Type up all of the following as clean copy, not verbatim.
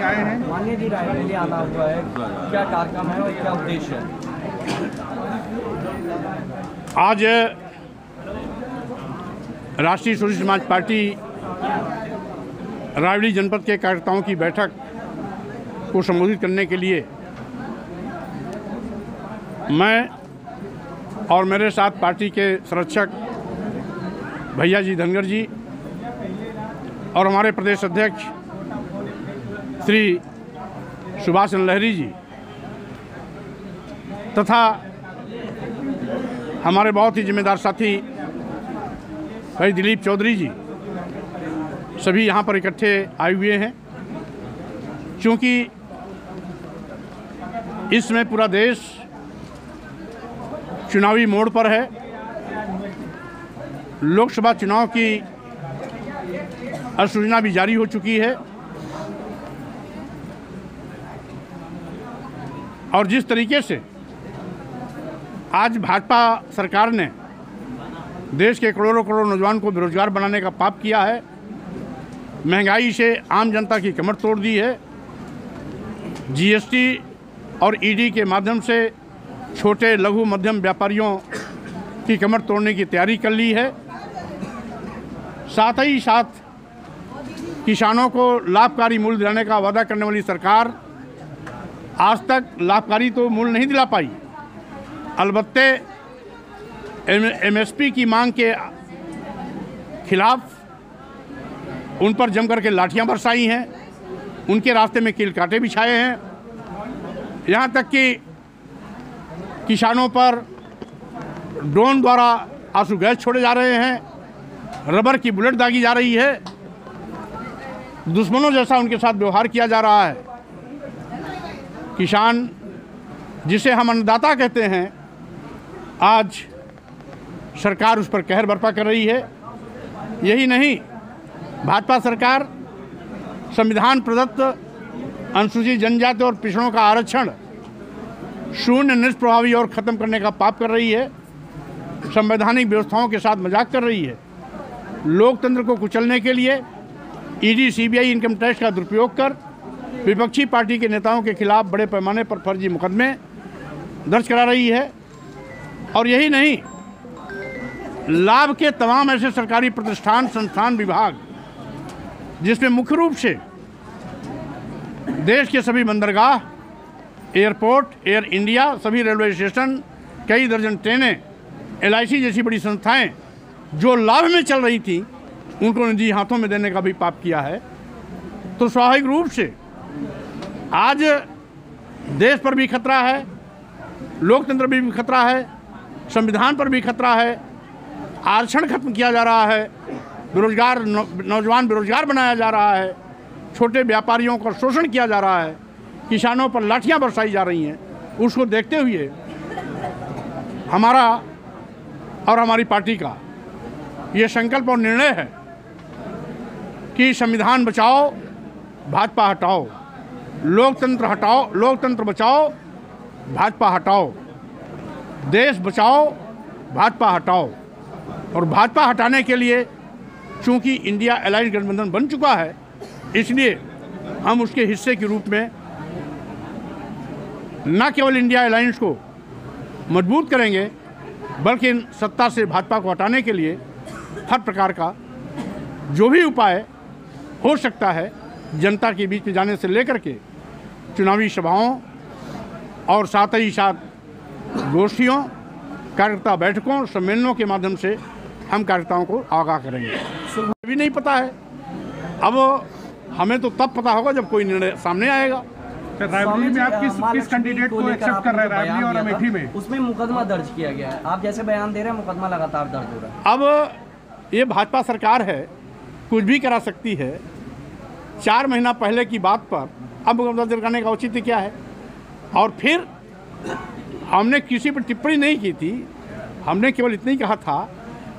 लेके आए हैं? माननीय जी, रायबरेली आना हुआ है, क्या कार्यक्रम है और क्या उद्देश्य है? आज राष्ट्रीय सोशलिस्ट समाज पार्टी रायबरेली जनपद के कार्यकर्ताओं की बैठक को संबोधित करने के लिए मैं और मेरे साथ पार्टी के संरक्षक भैया जी धनगर जी और हमारे प्रदेश अध्यक्ष श्री सुभाष चंद्र लहरी जी तथा हमारे बहुत ही जिम्मेदार साथी भाई दिलीप चौधरी जी सभी यहाँ पर इकट्ठे आए हुए हैं। क्योंकि इसमें पूरा देश चुनावी मोड़ पर है। लोकसभा चुनाव की अधिसूचना भी जारी हो चुकी है और जिस तरीके से आज भाजपा सरकार ने देश के करोड़ों करोड़ नौजवान को बेरोजगार बनाने का पाप किया है, महंगाई से आम जनता की कमर तोड़ दी है, जीएसटी और ईडी के माध्यम से छोटे लघु मध्यम व्यापारियों की कमर तोड़ने की तैयारी कर ली है। साथ ही साथ किसानों को लाभकारी मूल्य दिलाने का वादा करने वाली सरकार आज तक लाभकारी तो मूल्य नहीं दिला पाई, अलबत्ते एमएसपी की मांग के खिलाफ उन पर जम करके लाठियां बरसाई हैं, उनके रास्ते में कील कांटे बिछाए हैं। यहाँ तक कि किसानों पर ड्रोन द्वारा आंसू गैस छोड़े जा रहे हैं, रबर की बुलेट दागी जा रही है, दुश्मनों जैसा उनके साथ व्यवहार किया जा रहा है। किसान जिसे हम अन्नदाता कहते हैं, आज सरकार उस पर कहर बरपा कर रही है। यही नहीं, भाजपा सरकार संविधान प्रदत्त अनुसूचित जनजाति और पिछड़ों का आरक्षण शून्य निष्प्रभावी और ख़त्म करने का पाप कर रही है, संवैधानिक व्यवस्थाओं के साथ मजाक कर रही है। लोकतंत्र को कुचलने के लिए ईडी सीबीआई इनकम टैक्स का दुरुपयोग कर विपक्षी पार्टी के नेताओं के खिलाफ बड़े पैमाने पर फर्जी मुकदमे दर्ज करा रही है। और यही नहीं, लाभ के तमाम ऐसे सरकारी प्रतिष्ठान, संस्थान, विभाग जिसमें मुख्य रूप से देश के सभी बंदरगाह, एयरपोर्ट, एयर इंडिया, सभी रेलवे स्टेशन, कई दर्जन ट्रेनें, LIC जैसी बड़ी संस्थाएं जो लाभ में चल रही थी, उनको निजी हाथों में देने का भी पाप किया है। तो स्वाभाविक रूप से आज देश पर भी खतरा है, लोकतंत्र पर भी खतरा है, संविधान पर भी खतरा है, आरक्षण खत्म किया जा रहा है, बेरोजगार नौजवान बेरोजगार बनाया जा रहा है, छोटे व्यापारियों का शोषण किया जा रहा है, किसानों पर लाठियां बरसाई जा रही हैं। उसको देखते हुए हमारा और हमारी पार्टी का ये संकल्प और निर्णय है कि संविधान बचाओ, भाजपा हटाओ, लोकतंत्र हटाओ, लोकतंत्र बचाओ, भाजपा हटाओ, देश बचाओ, भाजपा हटाओ। और भाजपा हटाने के लिए चूंकि इंडिया अलायंस गठबंधन बन चुका है, इसलिए हम उसके हिस्से के रूप में न केवल इंडिया अलायंस को मजबूत करेंगे, बल्कि सत्ता से भाजपा को हटाने के लिए हर प्रकार का जो भी उपाय हो सकता है, जनता के बीच में जाने से लेकर के चुनावी सभाओं और साथ ही साथ गोष्ठियों, कार्यकर्ता बैठकों, सम्मेलनों के माध्यम से हम कार्यकर्ताओं को आगाह करेंगे। भी नहीं पता है, अब हमें तो तब पता होगा जब कोई निर्णय सामने आएगा। रायबरेली में आप किस कैंडिडेट को एक्सेप्ट कर रहे हैं? रायबरेली और अमेठी में उसमें मुकदमा दर्ज किया गया है, आप जैसे बयान दे रहे हैं, मुकदमा लगातार दर्ज हो रहा है। अब ये भाजपा सरकार है, कुछ भी करा सकती है। 4 महीना पहले की बात पर अब मुकदमा दर्ज करने का औचित्य क्या है? और फिर हमने किसी पर टिप्पणी नहीं की थी, हमने केवल इतना ही कहा था,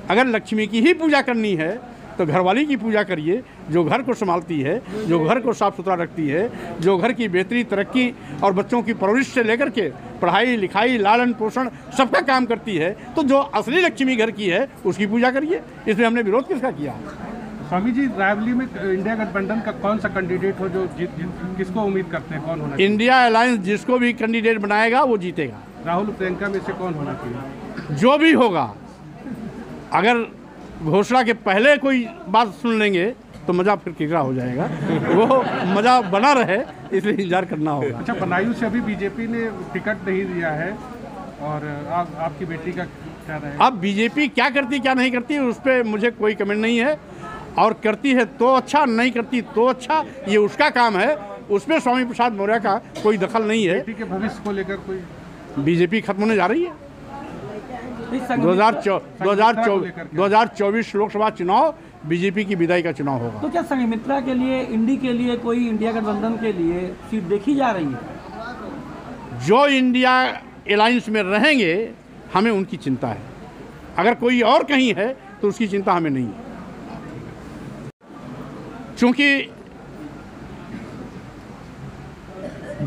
अगर लक्ष्मी की ही पूजा करनी है तो घरवाली की पूजा करिए, जो घर को संभालती है, जो घर को साफ सुथरा रखती है, जो घर की बेहतरी, तरक्की और बच्चों की परवरिश से लेकर के पढ़ाई लिखाई, लालन पोषण सबका काम करती है। तो जो असली लक्ष्मी घर की है उसकी पूजा करिए। इसमें हमने विरोध किसका किया? स्वामी जी, रायबरेली में इंडिया गठबंधन का कौन सा कैंडिडेट हो जो किसको उम्मीद करते हैं, कौन होना चाहिए? इंडिया अलायंस जिसको भी कैंडिडेट बनाएगा वो जीतेगा। राहुल प्रियंका में से कौन होना चाहिए? जो भी होगा, अगर घोषणा के पहले कोई बात सुन लेंगे तो मज़ा फिर किकरा हो जाएगा। वो मज़ा बना रहे इसलिए इंतजार करना होगा। अच्छा, बदायूं से अभी बीजेपी ने टिकट नहीं दिया है और आपकी बेटी का क्या रहेगा? अब बीजेपी क्या करती क्या नहीं करती उस पर मुझे कोई कमेंट नहीं है, और करती है तो अच्छा, नहीं करती तो अच्छा, ये उसका काम है, उसमें स्वामी प्रसाद मौर्य का कोई दखल नहीं है। बेटी के भविष्य को लेकर कोई बीजेपी खत्म होने जा रही है। 2024 लोकसभा चुनाव बीजेपी की विदाई का चुनाव होगा। तो क्या संघमित्रा के लिए, इंडी के लिए कोई इंडिया गठबंधन के लिए सीट देखी जा रही है? जो इंडिया अलायंस में रहेंगे हमें उनकी चिंता है, अगर कोई और कहीं है तो उसकी चिंता हमें नहीं है। क्योंकि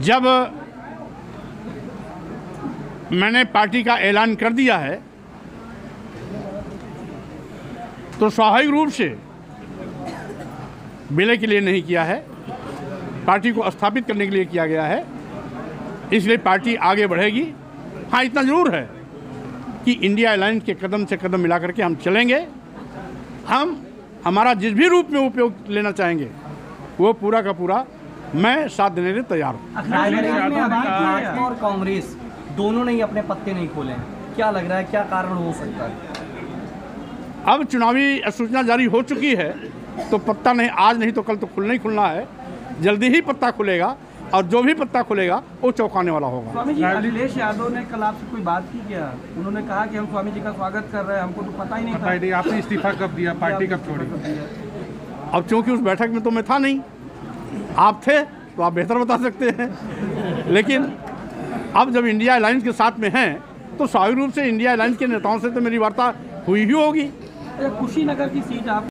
जब मैंने पार्टी का ऐलान कर दिया है तो स्वाभाविक रूप से विलय के लिए नहीं किया है, पार्टी को स्थापित करने के लिए किया गया है। इसलिए पार्टी आगे बढ़ेगी। हाँ, इतना जरूर है कि इंडिया अलायंस के कदम से कदम मिला करके हम चलेंगे। हमारा जिस भी रूप में उपयोग लेना चाहेंगे वो पूरा का पूरा मैं साथ देने के लिए तैयार हूँ। भाजपा और कांग्रेस दोनों ने ही अपने पत्ते नहीं खोले हैं, क्या लग रहा है, क्या कारण हो सकता है? अब चुनावी सूचना जारी हो चुकी है तो पत्ता नहीं, आज नहीं तो कल तो खुलना ही खुलना है। जल्दी ही पत्ता खुलेगा और जो भी पत्ता खुलेगा वो चौंकाने वाला होगा। स्वामी जी, अखिलेश यादव ने कल आपसे कोई बात की क्या? उन्होंने कहा कि हम स्वामी जी का स्वागत कर रहे हैं, हमको तो पता ही नहीं था। आपने इस्तीफा कब दिया, पार्टी कब छोड़ी? अब चूंकि उस बैठक में तो मैं था नहीं, आप थे तो आप बेहतर बता सकते हैं। लेकिन अब जब इंडिया अलायंस के साथ में हैं तो स्वाभाविक रूप से इंडिया अलायंस के नेताओं से तो मेरी वार्ता हुई ही होगी। कुशीनगर की सीट आप